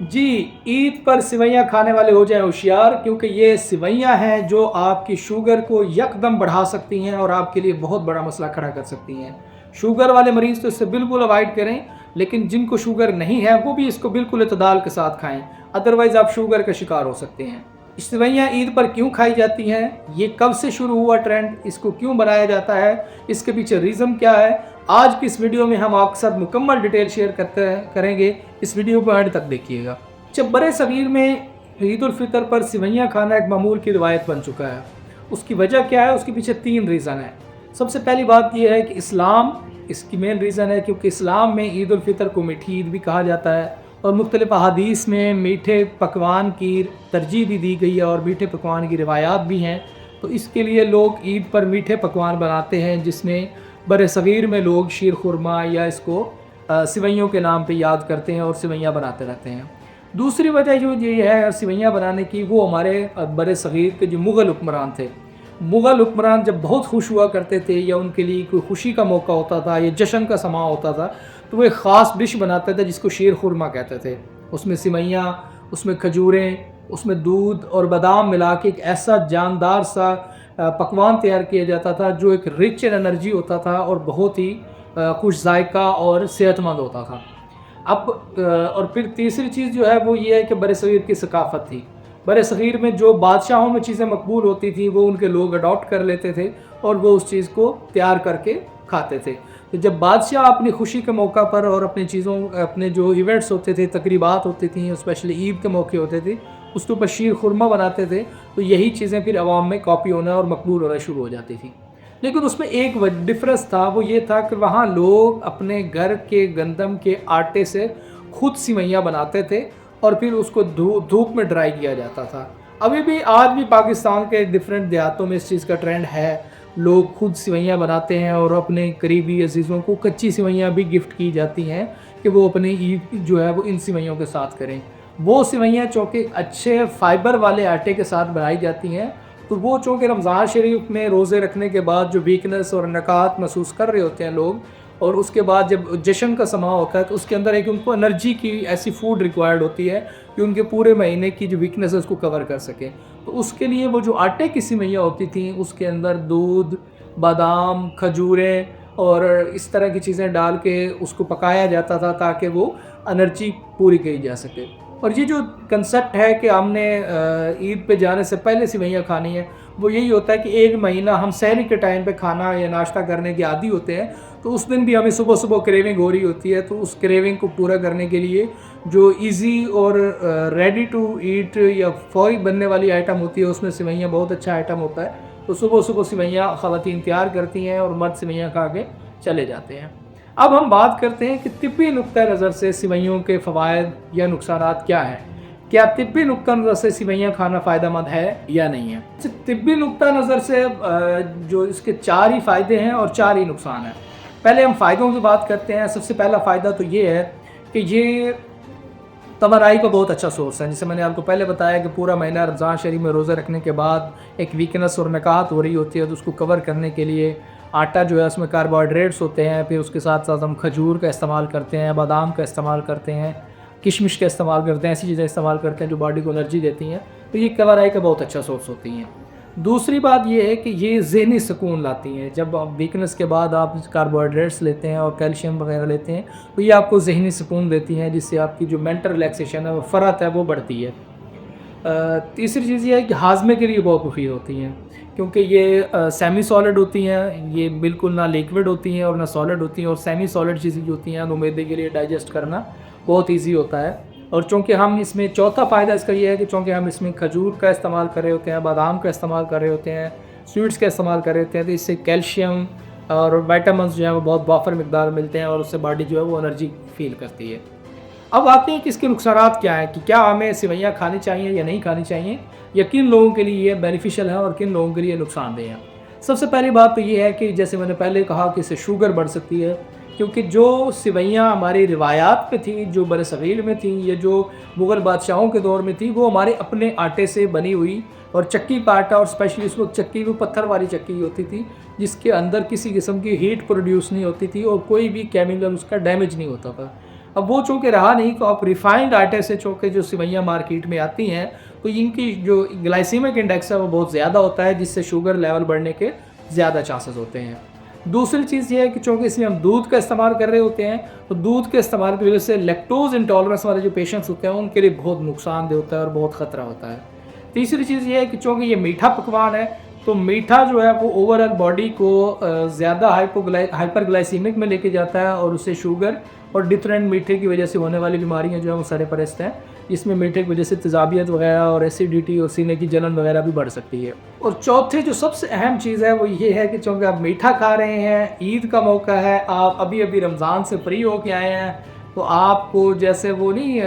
جی، عید پر سوئیاں کھانے والے ہو جائیں ہوشیار، کیونکہ یہ سوئیاں ہیں جو آپ کی شوگر کو یکدم بڑھا سکتی ہیں اور آپ کے لیے بہت بڑا مسئلہ کھڑا کر سکتی ہیں۔ شوگر والے مریض تو اس سے بالکل اوائڈ کریں، لیکن جن کو شوگر نہیں ہے وہ بھی اس کو بالکل اعتدال کے ساتھ کھائیں، ادروائز آپ شوگر کا شکار ہو سکتے ہیں۔ سوئیاں عید پر کیوں کھائی جاتی ہیں، یہ کب سے شروع ہوا ٹرینڈ، اس کو کیوں بنایا جاتا ہے، اس کے پیچھے ریزن کیا ہے، آج کی اس ویڈیو میں ہم آپ کے ساتھ مکمل ڈیٹیل شیئر کریں گے۔ اس ویڈیو کو اینڈ تک دیکھیے گا۔ جب برے صغیر میں عید الفطر پر سوئیاں کھانا ایک معمول کی روایت بن چکا ہے، اس کی وجہ کیا ہے؟ اس کے پیچھے 3 ریزن ہیں۔ سب سے پہلی بات یہ ہے کہ اسلام اس کی مین ریزن ہے، کیونکہ اسلام میں عید الفطر کو میٹھی عید بھی کہا جاتا ہے اور مختلف احادیث میں میٹھے پکوان کی ترجیح بھی دی گئی ہے اور میٹھے پکوان کی روایات بھی ہیں، تو اس کے لیے لوگ عید پر میٹھے پکوان بناتے ہیں، جس میں برے صغیر میں لوگ شیر خورما یا اس کو سوئیوں کے نام پہ یاد کرتے ہیں اور سوئیاں بناتے رہتے ہیں۔ دوسری وجہ جو یہ ہے سوئیاں بنانے کی، وہ ہمارے برے صغیر کے جو مغل حکمران تھے، مغل حکمران جب بہت خوش ہوا کرتے تھے یا ان کے لیے کوئی خوشی کا موقع ہوتا تھا یا جشن کا سماں ہوتا تھا، تو وہ ایک خاص ڈش بناتے تھے جس کو شیر خورما کہتے تھے۔ اس میں سوئیاں، اس میں کھجوریں، اس میں دودھ اور بادام ملا کے ایک ایسا جاندار سا پکوان تیار کیا جاتا تھا جو ایک رچ ان انرجی ہوتا تھا اور بہت ہی خوش ذائقہ اور صحت مند ہوتا تھا۔ اور پھر تیسری چیز جو ہے وہ یہ ہے کہ برِ صغیر کی ثقافت تھی۔ برِ صغیر میں جو بادشاہوں میں چیزیں مقبول ہوتی تھیں وہ ان کے لوگ اڈاپٹ کر لیتے تھے اور وہ اس چیز کو تیار کر کے کھاتے تھے۔ تو جب بادشاہ اپنی خوشی کے موقع پر اور اپنے جو ایونٹس ہوتے تھے، تقریبات ہوتی تھیں، اسپیشلی عید کے موقع ہوتے تھے، اس کے اوپر شیر خورما بناتے تھے، تو یہی چیزیں پھر عوام میں کاپی ہونا اور مقبول ہونا شروع ہو جاتی تھیں۔ لیکن اس میں ایک ڈفرنس تھا، وہ یہ تھا کہ وہاں لوگ اپنے گھر کے گندم کے آٹے سے خود سوئیاں بناتے تھے اور پھر اس کو دھوپ میں ڈرائی کیا جاتا تھا۔ ابھی بھی آج بھی پاکستان کے ڈفرینٹ دیہاتوں میں اس چیز کا ٹرینڈ ہے، لوگ خود سوئیاں بناتے ہیں اور اپنے قریبی عزیزوں کو کچی سوئیاں بھی گفٹ کی جاتی ہیں کہ وہ اپنی عید جو ہے وہ ان سوئیوں کے ساتھ کریں۔ وہ سوئیاں چونکہ اچھے فائبر والے آٹے کے ساتھ بنائی جاتی ہیں، تو وہ چونکہ رمضان شریف میں روزے رکھنے کے بعد جو ویکنس اور نکات محسوس کر رہے ہوتے ہیں لوگ، اور اس کے بعد جب جشن کا سماں ہوتا ہے تو اس کے اندر ایک ان کو انرجی کی ایسی فوڈ ریکوائرڈ ہوتی ہے کہ ان کے پورے مہینے کی جو ویکنس ہے اس کو کور کر سکیں، تو اس کے لیے وہ جو آٹے کی سوئیاں ہوتی تھیں اس کے اندر دودھ، بادام، کھجوریں اور اس طرح کی چیزیں ڈال کے اس کو پکایا جاتا تھا تاکہ وہ انرجی پوری کی جا سکے۔ اور یہ جو کنسیپٹ ہے کہ ہم نے عید پہ جانے سے پہلے سوئیاں کھانی ہیں، وہ یہی ہوتا ہے کہ ایک مہینہ ہم سحری کے ٹائم پہ کھانا یا ناشتہ کرنے کے عادی ہوتے ہیں، تو اس دن بھی ہمیں صبح صبح کریونگ ہو رہی ہوتی ہے، تو اس کریونگ کو پورا کرنے کے لیے جو ایزی اور ریڈی ٹو ایٹ یا فوری بننے والی آئٹم ہوتی ہے، اس میں سوئیاں بہت اچھا آئٹم ہوتا ہے، تو صبح صبح سوئیاں خواتین تیار کرتی ہیں اور مرد سوئیاں کھا کے چلے جاتے ہیں۔ اب ہم بات کرتے ہیں کہ طبی نقطہ نظر سے سوئیوں کے فوائد یا نقصانات کیا ہیں۔ کیا طبی نقطہ نظر سے سوئیاں کھانا فائدہ مند ہے یا نہیں ہے؟ طبی نقطہ نظر سے جو اس کے 4 ہی فائدے ہیں اور 4 ہی نقصان ہیں۔ پہلے ہم فائدوں کی بات کرتے ہیں۔ سب سے پہلا فائدہ تو یہ ہے کہ یہ توانائی کا بہت اچھا سورس ہے۔ جیسے میں نے آپ کو پہلے بتایا کہ پورا مہینہ رمضان شریف میں روزہ رکھنے کے بعد ایک ویکنس اور نکات ہو رہی ہوتی ہے، تو اس کو کور کرنے کے لیے آٹا جو ہے اس میں کاربوہائیڈریٹس ہوتے ہیں، پھر اس کے ساتھ ساتھ ہم کھجور کا استعمال کرتے ہیں، بادام کا استعمال کرتے ہیں، کشمش کا استعمال کرتے ہیں، ایسی چیزیں استعمال کرتے ہیں جو باڈی کو انرجی دیتی ہیں، تو یہ توانائی کا بہت اچھا سورس ہوتی ہیں۔ دوسری بات یہ ہے کہ یہ ذہنی سکون لاتی ہیں۔ جب آپ ویکنس کے بعد آپ کاربوہائیڈریٹس لیتے ہیں اور کیلشیم وغیرہ لیتے ہیں تو یہ آپ کو ذہنی سکون دیتی ہیں، جس سے آپ کی جو مینٹل ریلیکسیشن ہے، فرحت ہے، وہ بڑھتی ہے۔ تیسری چیز یہ ہے کہ ہاضمے کے لیے بہت مفید ہوتی ہیں، کیونکہ یہ سیمی سالڈ ہوتی ہیں، یہ بالکل نہ لیکوڈ ہوتی ہیں اور نہ سالڈ ہوتی ہیں، اور سیمی سالڈ چیزیں جو ہوتی ہیں وہ معدے کے لیے ڈائجسٹ کرنا بہت ایزی ہوتا ہے۔ اور چونکہ ہم اس میں چوتھا فائدہ اس کا یہ ہے کہ چونکہ ہم اس میں کھجور کا استعمال کر رہے ہوتے ہیں، بادام کا استعمال کر رہے ہوتے ہیں، سویٹس کا استعمال کر رہے ہوتے ہیں، تو اس سے کیلشیم اور وائٹامنس جو ہیں وہ بہت وافر مقدار ملتے ہیں اور اس سے باڈی جو ہے وہ انرجی فیل کرتی ہے۔ اب آتے ہیں کہ اس کے نقصانات کیا ہیں، کہ کیا ہمیں سوئیاں کھانی چاہیے یا نہیں کھانی چاہیے، یا کن لوگوں کے لیے یہ بینیفیشل ہے اور کن لوگوں کے لیے نقصان دہ ہے۔ سب سے پہلی بات تو یہ ہے کہ جیسے میں نے پہلے کہا کہ اس سے شوگر بڑھ سکتی ہے، کیونکہ جو سوئیاں ہماری روایات پہ تھیں، جو برِ صغیر میں تھیں یا جو مغل بادشاہوں کے دور میں تھیں، وہ ہمارے اپنے آٹے سے بنی ہوئی اور چکی کا آٹا، اور اسپیشلی اس وقت چکی وہ پتھر والی چکی ہوتی تھی جس کے اندر کسی قسم کی ہیٹ پروڈیوس نہیں ہوتی تھی اور کوئی بھی کیمیکل اس کا ڈیمیج نہیں ہوتا تھا۔ اب وہ چونکہ رہا نہیں تو آپ ریفائنڈ آٹے سے چونکہ جو سوئیاں مارکیٹ میں آتی ہیں تو ان کی جو گلائسیمک انڈیکس ہے وہ بہت زیادہ ہوتا ہے، جس سے شوگر لیول بڑھنے کے زیادہ چانسز ہوتے ہیں۔ دوسری چیز یہ ہے کہ چونکہ اس میں ہم دودھ کا استعمال کر رہے ہوتے ہیں تو دودھ کے استعمال کی وجہ سے لیکٹوز انٹالرنس والے جو پیشنٹس ہوتے ہیں ان کے لیے بہت نقصان دہ ہوتا ہے اور بہت خطرہ ہوتا ہے۔ تیسری چیز یہ ہے کہ چونکہ یہ میٹھا پکوان ہے تو میٹھا جو ہے وہ اوور آل باڈی کو زیادہ ہائپر گلائسیمک میں لے کے جاتا ہے اور اسے شوگر اور ڈفرینٹ میٹھے کی وجہ سے ہونے والی بیماریاں جو ہیں وہ سرپرست ہیں، جس میں میٹھے کی وجہ سے تیزابیت وغیرہ اور ایسیڈیٹی اور سینے کی جلن وغیرہ بھی بڑھ سکتی ہے۔ اور چوتھے جو سب سے اہم چیز ہے وہ یہ ہے کہ چونکہ آپ میٹھا کھا رہے ہیں، عید کا موقع ہے، آپ ابھی رمضان سے فری ہو کے آئے ہیں، تو آپ کو جیسے وہ نہیں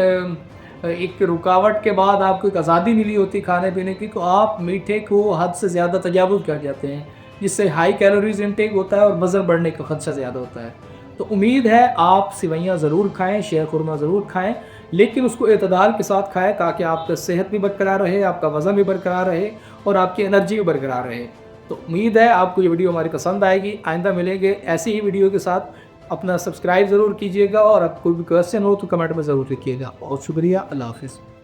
ایک رکاوٹ کے بعد آپ کو ایک آزادی ملی ہوتی کھانے پینے کی، تو آپ میٹھے کو حد سے زیادہ تجاوز کر جاتے ہیں، جس سے ہائی کیلوریز انٹیک ہوتا ہے اور وزن بڑھنے کا خدشہ زیادہ ہوتا ہے۔ تو امید ہے آپ سوئیاں ضرور کھائیں، شیر خورما ضرور کھائیں، لیکن اس کو اعتدال کے ساتھ کھائیں تاکہ آپ کا صحت بھی برقرار رہے، آپ کا وزن بھی برقرار رہے اور آپ کی انرجی بھی برقرار رہے۔ تو امید ہے آپ کو یہ ویڈیو ہماری پسند آئے گی، آئندہ ملیں گے ایسی ہی ویڈیو کے ساتھ۔ اپنا سبسکرائب ضرور کیجیے گا اور اب کوئی بھی کویسچن ہو تو کمنٹ میں ضرور لکھیے گا۔ بہت شکریہ، اللہ حافظ۔